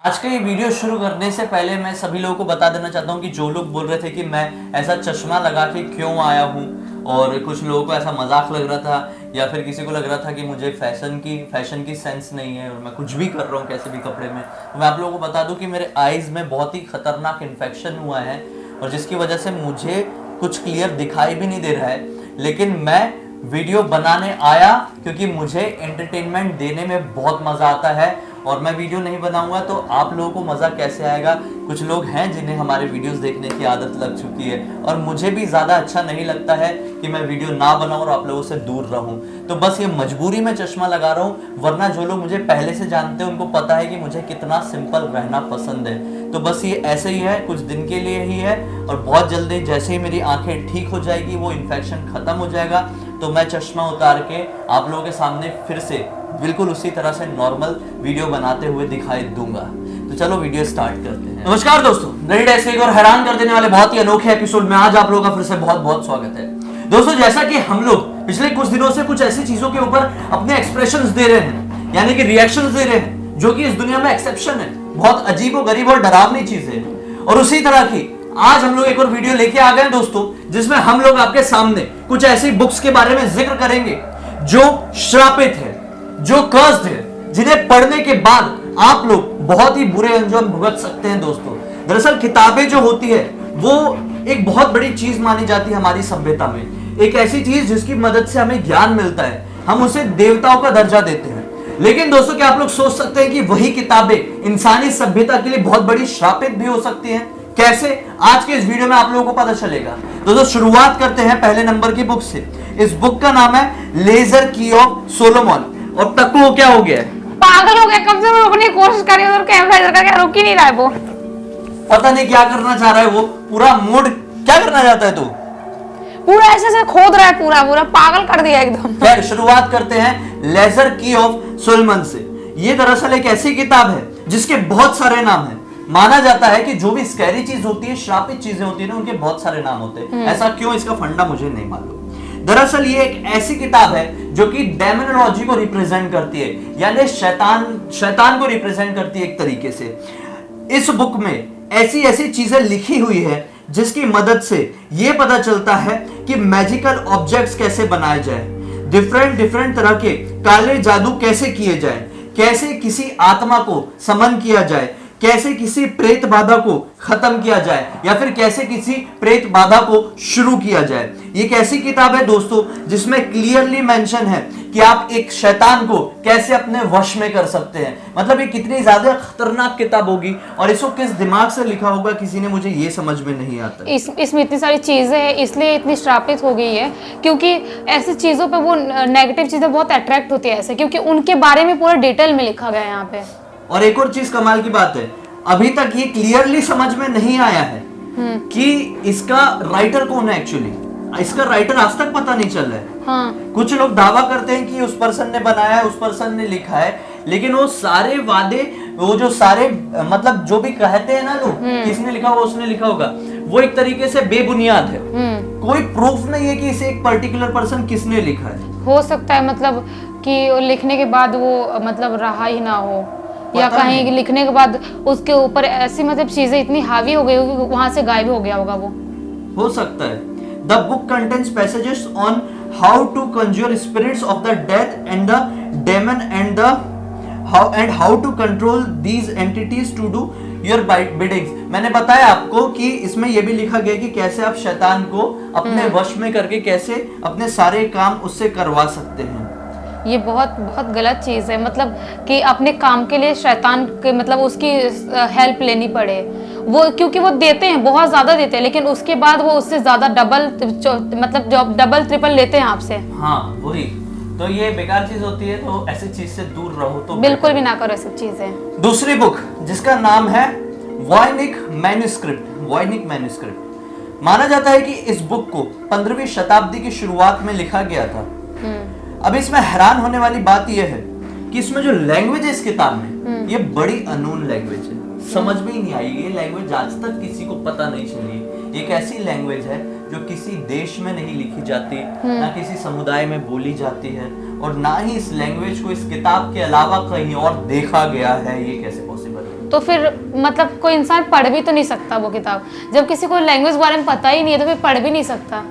आज का ये वीडियो शुरू करने से पहले मैं सभी लोगों को बता देना चाहता हूँ कि जो लोग बोल रहे थे कि मैं ऐसा चश्मा लगा के क्यों आया हूँ और कुछ लोगों को ऐसा मजाक लग रहा था या फिर किसी को लग रहा था कि मुझे फैशन की सेंस नहीं है और मैं कुछ भी कर रहा हूँ कैसे भी कपड़े में, तो मैं आप लोगों को बता दूं कि मेरे आईज में बहुत ही खतरनाक इन्फेक्शन हुआ है और जिसकी वजह से मुझे कुछ क्लियर दिखाई भी नहीं दे रहा है। लेकिन मैं वीडियो बनाने आया क्योंकि मुझे एंटरटेनमेंट देने में बहुत मजा आता है और मैं वीडियो नहीं बनाऊंगा तो आप लोगों को मजा कैसे आएगा। कुछ लोग हैं जिन्हें हमारे वीडियोस देखने की आदत लग चुकी है और मुझे भी ज्यादा अच्छा नहीं लगता है कि मैं वीडियो ना बनाऊं और आप लोगों से दूर रहूं, तो बस ये मजबूरी में चश्मा लगा रहा हूं। वरना जो लोग मुझे पहले से जानते हैं उनको पता है कि मुझे कितना सिंपल रहना पसंद है। तो बस ये ऐसे ही है, कुछ दिन के लिए ही है और बहुत जल्दी जैसे ही मेरी आंखें ठीक हो जाएगी, वो इन्फेक्शन खत्म हो जाएगा, तो मैं चश्मा उतार के आप लोगों के सामने फिर से बिल्कुल उसी तरह से नॉर्मल वीडियो बनाते हुए दिखाई दूंगा। तो चलो वीडियो स्टार्ट करते हैं। नमस्कार दोस्तों, नई ऐसे एक और हैरान कर देने वाले बहुत ही अनोखे एपिसोड में आज आप लोगों का फिर से बहुत बहुत स्वागत है। दोस्तों, जैसा कि हम लोग पिछले कुछ दिनों से कुछ ऐसी चीजों के ऊपर अपने एक्सप्रेशंस दे रहे हैं, यानी कि रिएक्शंस दे रहे हैं, जो कि इस दुनिया में एक्सेप्शन है, बहुत अजीब और गरीब और डरावनी चीज है। और उसी तरह की आज हम लोग एक और वीडियो लेके आ गए दोस्तों, जिसमें हम लोग आपके सामने कुछ ऐसी बुक्स के बारे में जिक्र करेंगे जो श्रापित है, जो कर्स्ड है, जिन्हें पढ़ने के बाद आप लोग बहुत ही बुरे अंजाम भुगत सकते हैं। दोस्तों, दरअसल किताबें जो होती है वो एक बहुत बड़ी चीज मानी जाती है हमारी सभ्यता में, एक ऐसी चीज जिसकी मदद से हमें ज्ञान मिलता है, हम उसे देवताओं का दर्जा देते हैं। लेकिन दोस्तों, क्या आप लोग सोच सकते हैं कि वही किताबें इंसानी सभ्यता के लिए बहुत बड़ी श्रापित भी हो सकती हैं? कैसे? आज के इस वीडियो में आप लोगों को पता चलेगा। दोस्तों, शुरुआत करते हैं पहले नंबर की बुक से। इस बुक का नाम है लेजर की ऑफ सोलोमन। और टक्कू क्या हो गया है? पागल हो गया, कब से रोकने की कोशिश करी उधर कैमरा इधर करके रोक ही नहीं रहा है वो। पता नहीं क्या करना चाह रहा है वो, पूरा मूड क्या करना चाहता है तू? पूरा ऐसे खोद रहा है, पूरा पूरा पागल कर दिया एकदम। खैर, शुरुआत करते हैं लेजर की ऑफ सोलोमन से। ये दरअसल एक ऐसी किताब है जिसके बहुत सारे नाम हैं। माना जाता है कि जो भी स्कैरी चीज होती है, श्रापित चीजें होती है ना, उनके बहुत सारे नाम होते हैं। ऐसा क्यों, इसका फंडा मुझे नहीं मालूम। दरअसल ये एक ऐसी किताब है जो कि डेमोनोलॉजी को रिप्रेजेंट करती है, यानी शैतान को रिप्रेजेंट करती है एक तरीके से। इस बुक में ऐसी ऐसी चीजें लिखी हुई है जिसकी मदद से ये पता चलता है कि मैजिकल ऑब्जेक्ट्स कैसे बनाए जाए, डिफरेंट तरह के काले जादू कैसे किए जाए, कैसे किसी आत्मा को समन किया जाए, कैसे किसी प्रेत बाधा को खत्म किया जाए या फिर कैसे किसी प्रेत बाधा को शुरू किया जाए। ये एक ऐसी किताब है दोस्तों जिसमें क्लियरली मेंशन है कि आप एक शैतान को कैसे अपने वश में कर सकते हैं। मतलब ये कितनी ज्यादा खतरनाक किताब होगी और इसको किस दिमाग से लिखा होगा किसी ने, मुझे ये समझ में नहीं आता। इसमें इतनी सारी चीजें हैं, इसलिए इतनी श्रापित हो गई है क्योंकि ऐसी चीजों पे वो नेगेटिव चीजें बहुत अट्रैक्ट होती है ऐसे, क्योंकि उनके बारे में पूरा डिटेल में लिखा गया है यहाँ पे। और एक और चीज कमाल की बात है, अभी तक ये क्लियरली समझ में नहीं आया है कि इसका राइटर कौन है। एक्चुअली इसका राइटर आज तक पता नहीं चल रहा है। हाँ। कुछ लोग दावा करते हैं कि उस पर्सन ने बनाया है, उस पर्सन ने लिखा है, लेकिन वो सारे वादे, वो जो सारे मतलब जो भी कहते हैं ना लोग, किसने लिखा होगा, उसने लिखा होगा, वो एक तरीके से बेबुनियाद है। कोई प्रूफ नहीं है कि इसे एक पर्टिकुलर पर्सन किसने लिखा है। हो सकता है मतलब कि लिखने के बाद वो मतलब रहा ही ना हो, या कहीं लिखने के बाद उसके ऊपर ऐसी मतलब चीजें इतनी हावी हो गई होगी कि वहां से गायब हो गया होगा वो। हो सकता है। The book contains passages on how to conjure spirits of the death and the demon and how to control these entities to do your biddings. मैंने बताया आपको कि इसमें यह भी लिखा गया कि कैसे आप शैतान को अपने वश में करके कैसे अपने सारे काम उससे करवा सकते हैं। ये बहुत बहुत गलत चीज़ है, मतलब कि अपने काम के लिए शैतान के मतलब उसकी हेल्प लेनी पड़े वो, क्योंकि वो देते हैं, बहुत ज़्यादा देते हैं, लेकिन उसके बाद वो उससे ज़्यादा डबल ट्रिपल लेते हैं आपसे। हाँ वही तो, ये बेकार चीज होती है, तो ऐसी चीज से दूर रहो। तो बिल्कुल भी ना करो ऐसी चीजें। दूसरी बुक जिसका नाम है वॉयनिक मैन्युस्क्रिप्ट। माना जाता है कि इस बुक को 15वीं शताब्दी की शुरुआत में लिखा गया था। अब इसमें हैरान होने वाली बात यह है कि इसमें जो लैंग्वेज है इस किताब में, ये बड़ी अननोन लैंग्वेज है, समझ में ही नहीं आई। ये लैंग्वेज आज तक किसी को पता नहीं चली। एक ऐसी लैंग्वेज है जो किसी देश में नहीं लिखी जाती, ना किसी समुदाय में बोली जाती है, और ना ही इस लैंग्वेज को इस किताब के अलावा कहीं और देखा गया है। ये कैसे पॉसिबल है? तो फिर मतलब कोई इंसान पढ़ भी तो नहीं सकता वो किताब। जब किसी को लैंग्वेज के बारे में पता ही नहीं है तो फिर पढ़ भी नहीं सकता।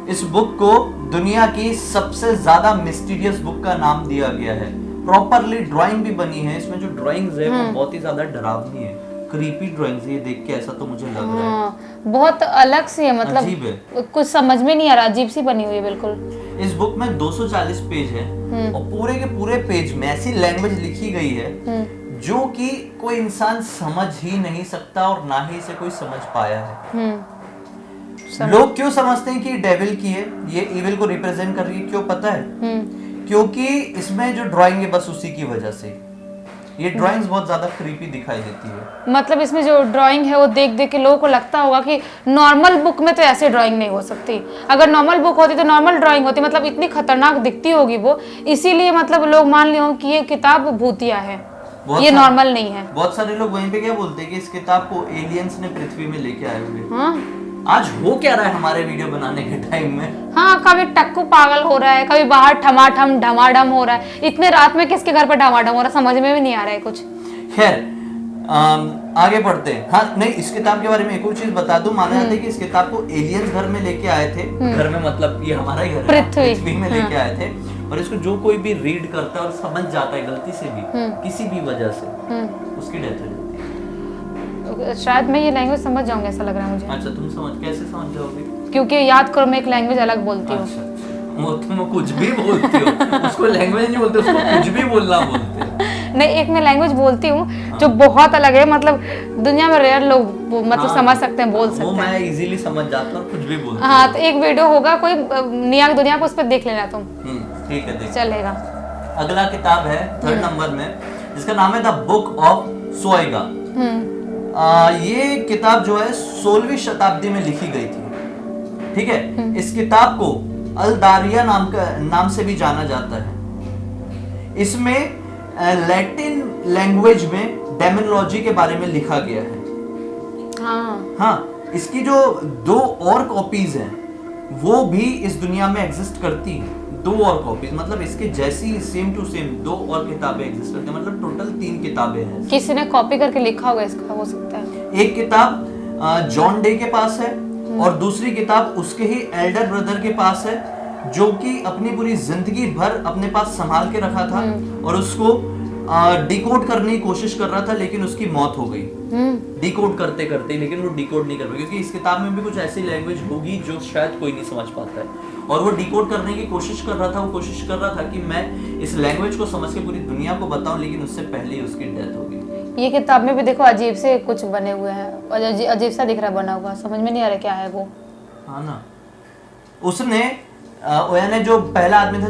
इस बुक को दुनिया की सबसे ज्यादा मिस्टीरियस बुक का नाम दिया गया है। प्रॉपरली ड्राइंग भी बनी है, इसमें जो ड्राइंग्स है वो बहुत ही ज्यादा डरावनी है, क्रीपी ड्राइंग्स। ये देख के ऐसा तो मुझे लग रहा है। हाँ, बहुत अलग सी है, मतलब अजीब है। कुछ समझ में नहीं आ रहा, अजीब सी बनी हुई है बिल्कुल। इस बुक में 240 पेज है और पूरे के पूरे पेज में ऐसी लैंग्वेज लिखी गई है जो कि कोई इंसान समझ ही नहीं सकता और ना ही इसे कोई समझ पाया है। लोग क्यों समझते हैं कि डेविल की है, ये इविल को रिप्रेजेंट कर रही है, क्यों पता है? क्योंकि इसमें जो ड्राइंग है बस उसी की वजह से ये ड्राइंग्स बहुत ज्यादा क्रीपी दिखाई देती है। मतलब इसमें जो ड्राइंग है वो देख देख के लोगों को लगता होगा कि नॉर्मल बुक में तो ऐसे ड्राइंग नहीं हो सकती। अगर नॉर्मल बुक होती तो नॉर्मल ड्राइंग होती, मतलब इतनी खतरनाक दिखती होगी वो, इसीलिए मतलब लोग मान लिए कि ये किताब भूतिया है, ये नॉर्मल नहीं है। बहुत सारे लोग वहीं पे क्या बोलते हैं कि इस किताब को एलियंस ने पृथ्वी में लेके आए हुए। हाँ, आज हो क्या रहा है हमारे वीडियो बनाने के टाइम में? हाँ, कभी टक्कू पागल हो रहा है, कभी बाहर ठमाठम ढमाढम हो रहा है। इतने रात में किसके घर पर ढमाढम हो रहा है समझ में भी नहीं आ रहा है कुछ। खैर आगे बढ़ते हैं। हाँ नहीं, इस किताब के बारे में एक और चीज बता दूं। माना जाता है कि इस किताब को एलियंस घर में लेके आए थे। घर में मतलब ये हमारा ही घर है, पृथ्वी में लेके आए थे। और इसको जो कोई भी रीड करता है और समझ जाता है गलती से भी किसी भी वजह से, उसकी डेथ हो जाती है। शायद मैं ये लैंग्वेज समझ जाऊंगी ऐसा लग रहा है मुझे। अच्छा, तुम कैसे समझ जाओगे? क्योंकि याद करो मैं एक लैंग्वेज अलग बोलती हूँ। अच्छा, वो तुम कुछ भी बोलती हो, उसको लैंग्वेज नहीं बोलते, उसको कुछ भी बोलना बोलते हैं। नहीं, एक मैं लैंग्वेज बोलती हूँ जो बहुत अलग है, मतलब दुनिया में रेयर लोग मतलब समझ सकते हैं, बोल सकते हैं। वो मैं इजीली समझ जाता हूँ, कुछ भी बोलती हूँ। हाँ, तो एक वीडियो होगा कोई निया दुनिया को, उस पर देख लेना तुम। ठीक है, देख चलेगा। अगला किताब है 3rd नंबर में, जिसका नाम है द बुक ऑफ सोएगा। ये किताब जो है 16वीं शताब्दी में लिखी गई थी। ठीक है, इस किताब को अलदारिया नाम से भी जाना जाता है। इसमें लैटिन लैंग्वेज में डेमोनोलॉजी के बारे में लिखा गया है। हाँ, इसकी जो 2 और कॉपीज हैं वो भी इस दुनिया में एग्जिस्ट करती हैं। 2 और कॉपीज, मतलब इसके जैसी सेम टू सेम 2 और किताबें एग्जिस्ट करती हैं, मतलब टोटल 3 किताबें हैं। किसी ने कॉपी करके लिखा होगा इसका, हो सकता है। एक किताब जॉन डे के पास है और दूसरी किताब उसके ही एल्डर ब्रदर के पास है, जो कि अपनी पूरी जिंदगी भर अपने पास संभाल के रखा था और उसको डिकोड करने की कोशिश कर रहा था, लेकिन उसकी मौत हो गई डिकोड करते करते। लेकिन वो डिकोड नहीं कर पाया, क्योंकि इस किताब में भी कुछ ऐसी लैंग्वेज होगी जो शायद कोई नहीं समझ पाता है, और वो डिकोड करने की कोशिश कर रहा था। वो कोशिश कर रहा था कि मैं इस लैंग्वेज को समझ के पूरी दुनिया को बताऊं, लेकिन उससे पहले ही उसकी डेथ हो गई। ये किताब में भी देखो अजीब से कुछ बने हुए हैं, और अजीब सा दिख रहा है बना हुआ, समझ में नहीं आ रहा क्या है वो। हाँ ना, उसने यानी जो पहला आदमी था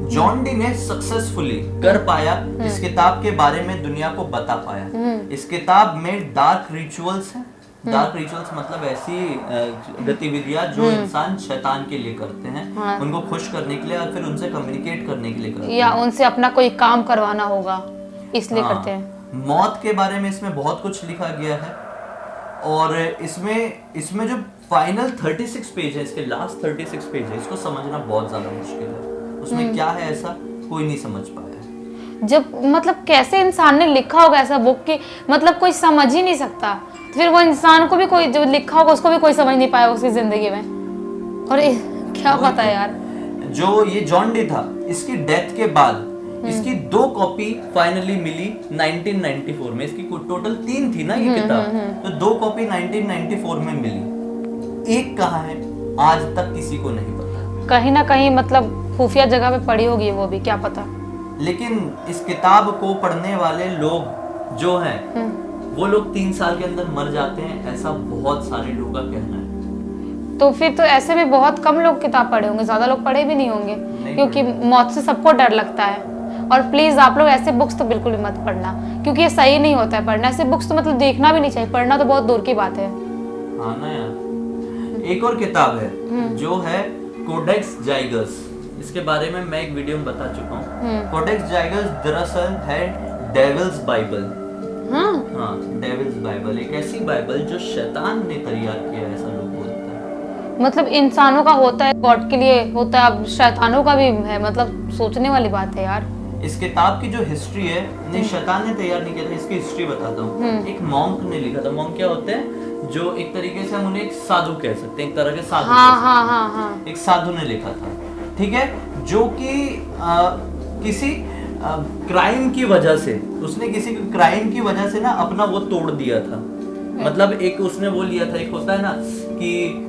जॉन डी ने सक्सेसफुली कर पाया, इस किताब के बारे में दुनिया को बता पाया। इस किताब में डार्क रिचुअल्स हैं। डार्क रिचुअल्स मतलब ऐसी गतिविधियां जो इंसान शैतान के लिए करते हैं, उनको खुश करने के लिए और फिर उनसे कम्युनिकेट करने के लिए करते हैं, या उनसे अपना कोई काम करवाना होगा इसलिए करते हैं। मौत के बारे में इसमें बहुत कुछ लिखा गया है। और इसमें जो फाइनल 36 पेज है, इसके लास्ट 36 पेज है, इसको समझना बहुत ज्यादा मुश्किल है। उसमें क्या है ऐसा कोई नहीं समझ पाया। जब मतलब कैसे इंसान ने लिखा होगा ऐसा बुक की, मतलब कोई समझ ही नहीं सकता, तो फिर वो इंसान को भी कोई जो लिखा होगा उसको भी कोई समझ नहीं पाया उसकी जिंदगी में। और क्या पता है यार। जो ये जॉन डे था, इसकी डेथ के बाद इसकी 2 कॉपी फाइनली मिली 1994 में। इसकी टोटल 3 थी ना ये किताब, तो 2 कॉपी 1994 में मिली। एक कहाँ है आज तक किसी को नहीं पता। कहीं ना कहीं मतलब खुफिया जगह पे पड़ी होगी वो भी, क्या पता। लेकिन इस किताब को पढ़ने वाले लोग जो हैं वो लोग 3 साल के अंदर मर जाते हैं, ऐसा बहुत सारे लोगों का कहना है। तो फिर तो ऐसे में बहुत कम लोग किताब पढ़े होंगे, ज्यादा लोग पढ़े भी नहीं होंगे, क्योंकि मौत से सबको डर लगता है। और प्लीज आप लोग ऐसे बुक्स तो बिल्कुल भी मत पढ़ना, क्योंकि ये सही नहीं होता है पढ़ना। ऐसे बुक्स तो मतलब देखना भी नहीं चाहिए, पढ़ना तो बहुत दूर की बात है। हाँ ना यार। एक और किताब है जो है कोडेक्स जाइगस। इसके बारे में मैं एक वीडियो में बता चुका हूँ। कोडेक्स जाइगस दरअसल है डेविल्स बाइबल। हाँ, डेविल्स बाइबल एक ऐसी बाइबल जो शैतान ने तैयार किया है, ऐसा लोग बोलते हैं। मतलब इंसानों का होता है, गॉड के लिए होता है, अब शैतानों का भी है, मतलब सोचने वाली बात है यार। इस किताब की जो हिस्ट्री है नहीं शैतान ने तैयार नहीं किया था, इसकी हिस्ट्री बताता हूँ। एक मॉन्क ने लिखा था। मॉन्क क्या होते हैं? जो एक तरीके से हम उन्हें एक साधु कह सकते हैं, एक तरह के साधु कह सकते हैं। हाँ। एक साधु ने लिखा था, ठीक है, जो कि किसी क्राइम की वजह से, उसने किसी क्राइम की वजह से ना अपना वो तोड़ दिया था। मतलब एक उसने वो लिया था, एक होता है ना कि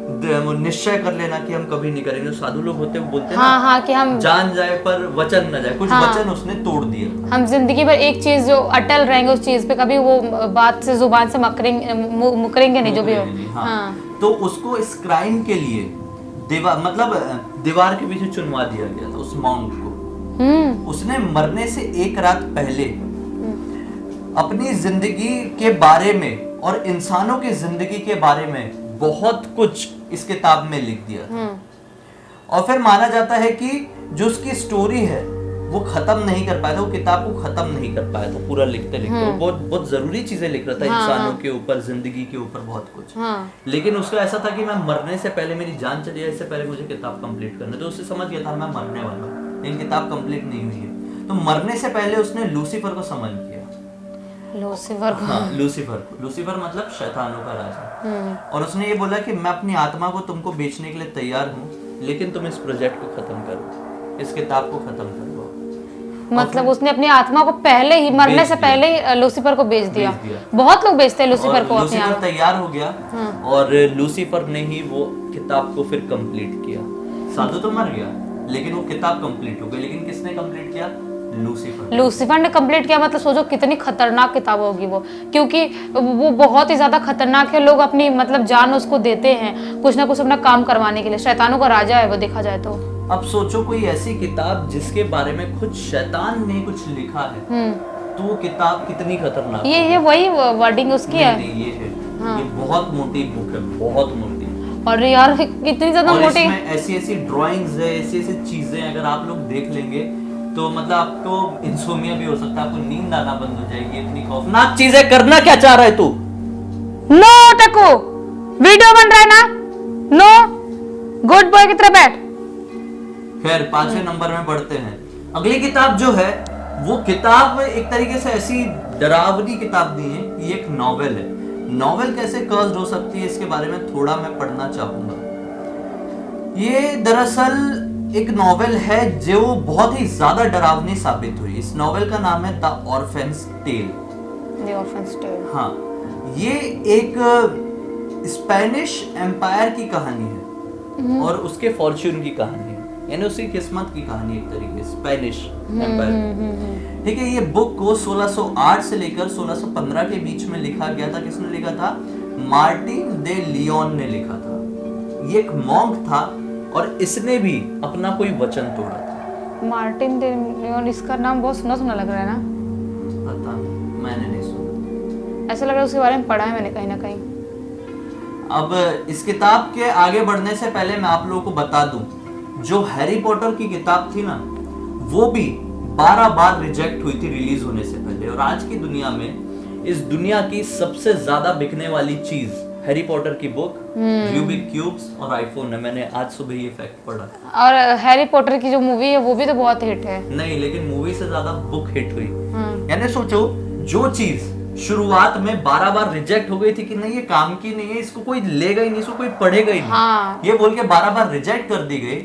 निश्चय कर लेना कि हम कभी नहीं करेंगे। साधु लोग होते हैं, बोलते हैं हाँ, कि हम जान जाए पर वचन न जाए, कुछ वचन उसने तोड़ दिया। हम जिंदगी भर एक चीज जो अटल रहेंगे उस चीज पे, कभी वो बात से जुबान से मुकरेंगे नहीं, जो भी हो। हाँ। तो उसको इस क्राइम के लिए दीवार के पीछे चुनवा दिया गया था उस मॉन्क को। उसने मरने से एक रात पहले अपनी जिंदगी के बारे में और इंसानों की जिंदगी के बारे में बहुत कुछ इस किताब में लिख दिया। और फिर माना जाता है कि जो उसकी स्टोरी है वो खत्म नहीं कर पाया था, वो किताब को खत्म नहीं कर पाया था पूरा लिखते लिखते। बहुत बहुत जरूरी चीजें लिख रहा था, इंसानों के ऊपर, जिंदगी के ऊपर, बहुत कुछ। लेकिन उसका ऐसा था कि मैं मरने से पहले, मेरी जान चली जाए इससे पहले मुझे किताब कंप्लीट करना। तो उससे समझ गया था मैं मरने वाला हूँ, लेकिन किताब कंप्लीट नहीं हुई है। तो मरने से पहले उसने लूसीफर को समन किया। लूसीफर को? हाँ, लूसीफर मतलब शैतानों का राजा। और उसने ये बोला कि मैं अपनी आत्मा को तुमको बेचने के लिए तैयार हूँ, लेकिन तुम इस प्रोजेक्ट को खत्म करो, इस किताब को खत्म करो। मतलब उसने अपनी आत्मा को पहले ही, मरने से पहले ही लूसीफर को बेच दिया। बहुत लोग बेचते हैं लूसीफर को। लूसीफर तैयार हो गया और लूसीफर ने ही वो किताब को फिर कंप्लीट किया। साधु तो मर गया, लेकिन वो किताब कंप्लीट हो गई। लेकिन किसने कंप्लीट किया? लूसीफर ने कंप्लीट किया। मतलब सोचो कितनी खतरनाक किताब होगी वो, क्योंकि वो बहुत ही ज्यादा खतरनाक है। लोग अपनी मतलब जान उसको देते हैं कुछ ना कुछ अपना काम करवाने के लिए। शैतानों का राजा है वो, देखा जाए तो। अब सोचो कोई ऐसी किताब जिसके बारे में खुद शैतान ने कुछ लिखा है, तो वो किताब कितनी खतरनाक। ये वही वर्डिंग उसकी है। ये है, ये बहुत मोटी बुक है, बहुत मोटी। और यार कितनी ज्यादा मोटी। इसमें ऐसी ऐसी ड्राइंग्स है, ऐसी ऐसी चीजें अगर आप लोग देख लेंगे तो मतलब आपको इंसोमिया भी हो सकता है, आपको नींद आना बंद हो जाएगी। इतनी खौफनाक चीजें करना क्या चाह रहा है तू? नो टको, वीडियो बन रहा है ना, नो, गुड बॉय की तरह बैठ। खैर 5वें नंबर में बढ़ते हैं। अगली किताब जो है वो किताब एक तरीके से ऐसी डरावनी किताब दी है। ये एक नॉवेल है। नॉवेल कैसे कर्स्ड हो सकती है, इसके बारे में थोड़ा मैं पढ़ना चाहूंगा। ये दरअसल एक नॉवेल है जो बहुत ही ज्यादा डरावनी साबित हुई। इस नॉवेल का नाम है द ऑर्फेन्स टेल। द ऑर्फेन्स टेल, हाँ, ये एक स्पेनिश एम्पायर की कहानी है और उसके फॉर्च्यून की कहानी है, यानी उसकी किस्मत की कहानी एक तरीके से, स्पेनिश एम्पायर। ठीक है, ये बुक को 1608 से लेकर 1615 के बीच में लिखा गया था। किसने लिखा था? मार्टिन दे लियोन ने लिखा था। ये एक मॉन्क था और इसने भी अपना कोई वचन तोड़ा था। मार्टिन दे लियोन, इसका नाम बहुत सुना सुना लग रहा है ना? पता नहीं, मैंने नहीं सुना। ऐसा लग रहा है उसके बारे में पढ़ा है मैंने कहीं ना कहीं। अब इस किताब के आगे बढ़ने से पहले मैं आप लोगों को बता दूं, जो हैरी पॉटर की किताब थी ना, वो भी 12 बार रिजेक्ट हुई थी रिलीज होने से पहले। और आज की दुनिया में इस दुनिया की सबसे ज्यादा बिकने वाली चीज हैरी पॉटर की बुक, रूबिक क्यूब्स और आईफोन है। मैंने आज सुबह ये फैक्ट पढ़ा। और हैरी पॉटर की जो मूवी है वो भी तो बहुत हिट है। नहीं, लेकिन मूवी से ज्यादा बुक हिट हुई। यानी सोचो, जो चीज शुरुआत में 12 बार रिजेक्ट हो गई थी कि नहीं ये काम की नहीं है, इसको कोई लेगा ही नहीं, इसको कोई पढ़ेगा ही नहीं, ये बोल के 12 बार रिजेक्ट कर दी गई।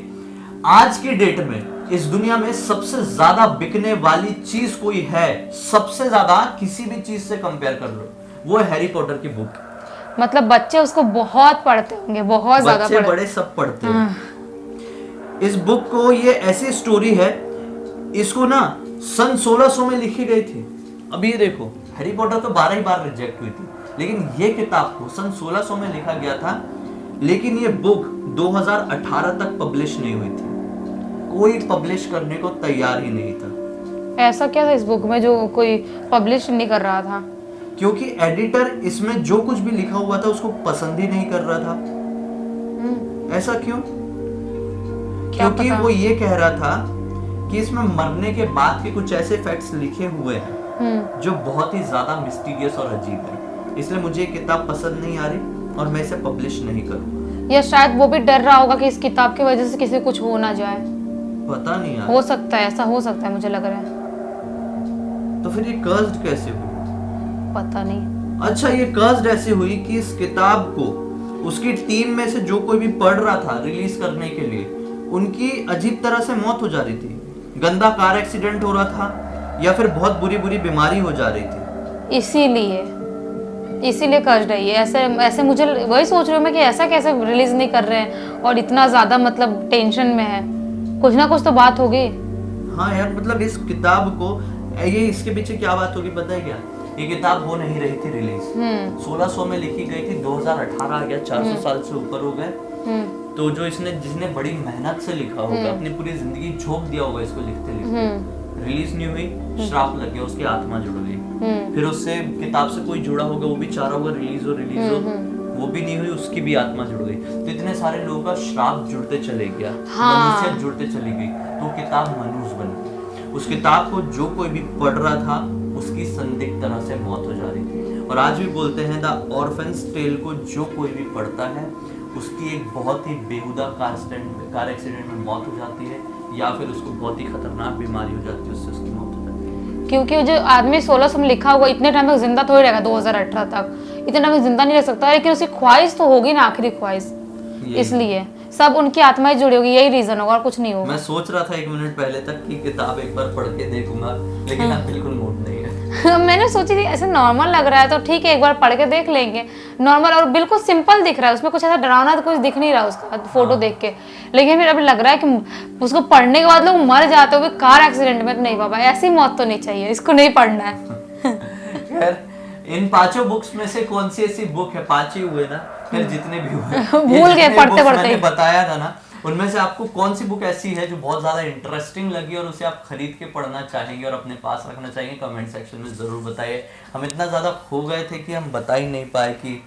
आज की डेट में इस दुनिया में सबसे ज्यादा बिकने वाली चीज कोई है, सबसे ज्यादा किसी भी चीज से कंपेयर कर लो, वो है हैरी पॉटर की बुक। मतलब बच्चे उसको बहुत पढ़ते होंगे, बहुत ज्यादा बच्चे बड़े सब पढ़ते हैं इस बुक को। ये ऐसी स्टोरी है, इसको ना सन 1600 में लिखी गई थी। अब ये देखो, हैरी पॉटर तो 12 ही बार रिजेक्ट हुई थी, लेकिन ये किताब को सन 1600 में लिखा गया था। लेकिन ये बुक 2018 तक पब्लिश नहीं हुई थी, कोई पब्लिश करने को तैयार ही नहीं था। ऐसा क्या था इस बुक में जो कोई पब्लिश नहीं कर रहा था? क्योंकि एडिटर इसमें जो कुछ भी लिखा हुआ था उसको पसंद ही नहीं कर रहा था। ऐसा क्यों? क्योंकि वो ये कह रहा था कि इसमें मरने के बाद के कुछ ऐसे फैक्ट्स लिखे हुए हैं जो बहुत ही ज्यादा मिस्टीरियस और अजीब है, इसलिए मुझे ये किताब पसंद नहीं आ रही और मैं इसे पब्लिश नहीं करूंगा। या शायद वो भी डर रहा होगा कि इस किताब की वजह से किसी कुछ हो ना जाए। पता नहीं यार, हो सकता है, ऐसा हो सकता है, मुझे लग रहा है। तो फिर ये कर्स्ड कैसे हुई? पता नहीं। अच्छा, ये कर्स्ड ऐसे हुई कि इस किताब को उसकी टीम में से जो कोई भी पढ़ रहा था रिलीज करने के लिए, उनकी अजीब तरह से मौत हो जा रही थी, गंदा कार एक्सीडेंट हो रहा था या फिर बहुत बुरी बुरी बीमारी हो जा रही थी। इसीलिए कर्ज है ये। ऐसे ऐसे मुझे वही सोच रही हूँ मैं कि ऐसा कैसे रिलीज नहीं कर रहे हैं और इतना ज्यादा मतलब टेंशन में है। कुछ ना कुछ तो बात होगी। हाँ यार, मतलब इस किताब को, ये इसके पीछे क्या बात होगी पता है क्या? ये किताब हो नहीं रही थी रिलीज, 1600 में लिखी गई थी, 2018 आ गया, 400 साल से ऊपर हो गए। तो जो जिसने बड़ी मेहनत से लिखा होगा, अपनी पूरी जिंदगी झोंक दिया होगा इसको लिखते लिखते, रिलीज नहीं हुई, श्राप लग गया, उसकी आत्मा जुड़ गई। फिर उससे किताब से कोई जुड़ा होगा, वो भी चाह रहा होगा रिलीज हो, वो भी नहीं हुई, उसकी भी आत्मा जुड़ गई। तो इतने सारे लोगों का श्राप जुड़ते चले गया, मनुष्य जुड़ते चली गई, तो किताब मनुष्य बन गई। उस किताब को जो कोई भी पढ़ रहा था, उसकी संदिग्ध तरह से मौत हो जा रही थी। और आज भी बोलते हैं द ऑर्फन्स टेल को जो कोई भी पढ़ता है, उसकी एक बहुत ही बेहुदा कार एक्सीडेंट में मौत हो जाती है, या फिर उसको बहुत ही खतरनाक बीमारी हो जाती है, उससे उसकी मौत हो जाती है। क्योंकि जो आदमी 1600 में लिखा हुआ इतने टाइम तक जिंदा थोड़ी रहेगा, 2018 तक इतने टाइम तक जिंदा नहीं रह सकता, लेकिन उसकी ख्वाहिश तो होगी ना, आखिरी ख्वाहिश, इसलिए सब उनकी आत्माएं जुड़ी होगी, यही रीजन होगा और कुछ नहीं होगा। मैं सोच रहा था 1 मिनट पहले तक कि किताब एक बार पढ़ के देखूंगा, लेकिन अब बिल्कुल मूड नहीं है। मैंने सोची थी ऐसे नॉर्मल लग रहा है तो ठीक है, एक बार पढ़ के देख लेंगे। नॉर्मल और बिल्कुल सिंपल दिख रहा है, उसमें कुछ ऐसा डरावना तो कुछ दिख नहीं रहा उसका फोटो देख के। लेकिन फिर अभी लग रहा है कि उसको पढ़ने के बाद लोग मर जाते हुए कार एक्सीडेंट में। नहीं बाबा, ऐसी मौत तो नहीं चाहिए, इसको नहीं पढ़ना है। खैर, इन 5 बुक्स में से कौन सी ऐसी बुक है, 5 ही हुए ना, फिर जितने भी हुए भूल गए पढ़ते पढ़ते मैंने बताया था ना, उनमें से आपको कौन सी बुक ऐसी है जो बहुत ज्यादा इंटरेस्टिंग लगी और उसे आप खरीद के पढ़ना चाहेंगे और अपने पास रखना चाहेंगे? कमेंट सेक्शन में जरूर बताइए। हम इतना ज्यादा खो गए थे कि हम बता ही नहीं पाए कि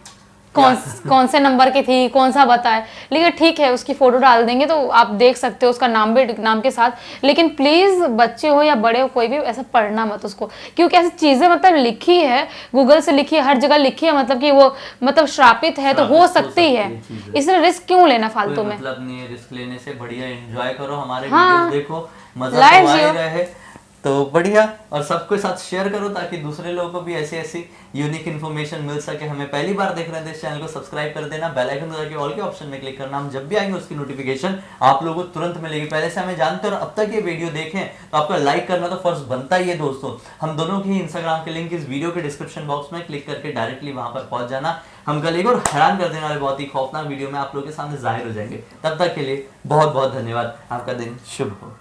कौन से नंबर की थी, कौन सा बताए। लेकिन ठीक है, उसकी फोटो डाल देंगे तो आप देख सकते हो, उसका नाम भी नाम के साथ। लेकिन प्लीज बच्चे हो या बड़े हो, कोई भी ऐसा पढ़ना मत उसको, क्योंकि ऐसी चीजें मतलब लिखी है, गूगल से लिखी है, हर जगह लिखी है, मतलब कि वो मतलब श्रापित है, तो हो सकती है। इसलिए रिस्क क्यों लेना फालतू में? मतलब नहीं है, रिस्क लेने से बढ़िया एंजॉय करो, हमारे हाँ, वीडियोस देखो, मजा तो आ ही रहे, तो बढ़िया। और सबके साथ शेयर करो ताकि दूसरे लोगों को भी ऐसी ऐसी यूनिक इन्फॉर्मेशन मिल सके। हमें पहली बार देख रहे हैं तो इस चैनल को सब्सक्राइब कर देना, बेल आइकन दबा के ऑल के ऑप्शन में क्लिक करना। हम जब भी आएंगे उसकी नोटिफिकेशन आप लोगों को तुरंत मिलेगी। पहले से हमें जानते हो और अब तक ये वीडियो देखें तो आपका लाइक करना तो फर्ज बनता ही है दोस्तों। हम दोनों की इंस्टाग्राम के लिंक इस वीडियो के डिस्क्रिप्शन बॉक्स में क्लिक करके डायरेक्टली वहां पर पहुंच जाना। हम कल एक और हैरान कर देने वाले बहुत ही खौफनाक वीडियो में आप लोगों के सामने जाहिर हो जाएंगे। तब तक के लिए बहुत बहुत धन्यवाद। आपका दिन शुभ हो।